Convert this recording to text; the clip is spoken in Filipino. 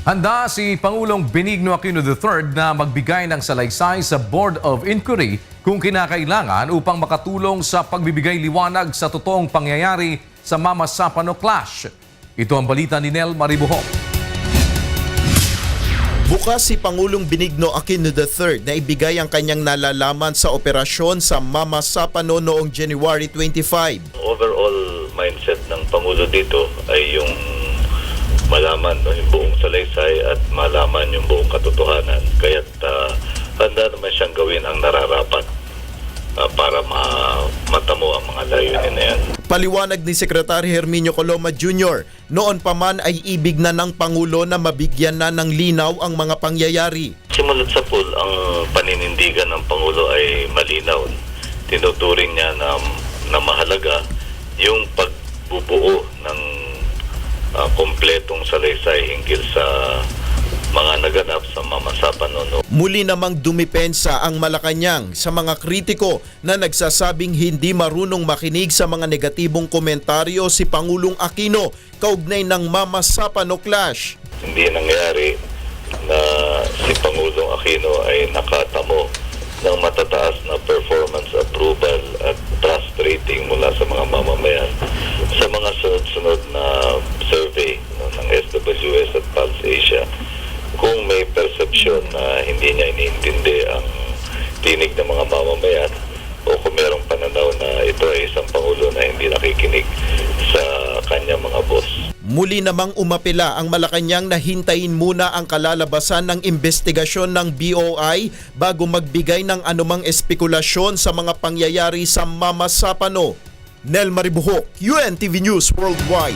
Handa si Pangulong Benigno Aquino III na magbigay ng salaysay sa Board of Inquiry kung kinakailangan upang makatulong sa pagbibigay liwanag sa totoong pangyayari sa Mama Sapano Clash. Ito ang balita ni Nel Maribuhok. Bukas si Pangulong Benigno Aquino III na ibigay ang kanyang nalalaman sa operasyon sa Mama Sapano noong January 25. Overall mindset ng Pangulo dito ay yung malaman yung buong salaysay at malaman yung buong katotohanan. Kaya't handa naman siyang gawin ang nararapat para matamo ang mga layunin na yan. Paliwanag ni Secretary Herminio Coloma Jr., noon pa man ay ibig na ng Pangulo na mabigyan na ng linaw ang mga pangyayari. Simulat sa pool, ang paninindigan ng Pangulo ay malinaw. Tinuturing niya na mahalaga yung pagbubuo ng kompletong salaysay hinggil sa mga naganap sa Mama Sapano. Muli namang dumipensa ang Malacanang sa mga kritiko na nagsasabing hindi marunong makinig sa mga negatibong komentaryo si Pangulong Aquino kaugnay ng Mama Sapano Clash. Hindi nangyari na si Pangulong Aquino ay nakatamo ng matataas na performance approval at trust rating mula sa mga mamamayan sa mga sunod-sunod na survey ng SWS at Pulse Asia. Kung may perception na hindi niya iniintindi ang tinig ng mga mamamayan o kung mayroong pananaw na ito ay isang Pangulo na hindi nakikinig sa kanyang mga boss. Muli namang umapela ang Malacanang na hintayin muna ang kalalabasan ng investigasyon ng BOI bago magbigay ng anumang espekulasyon sa mga pangyayari sa Mama Sapano. Nel Maribuhok, UNTV News Worldwide.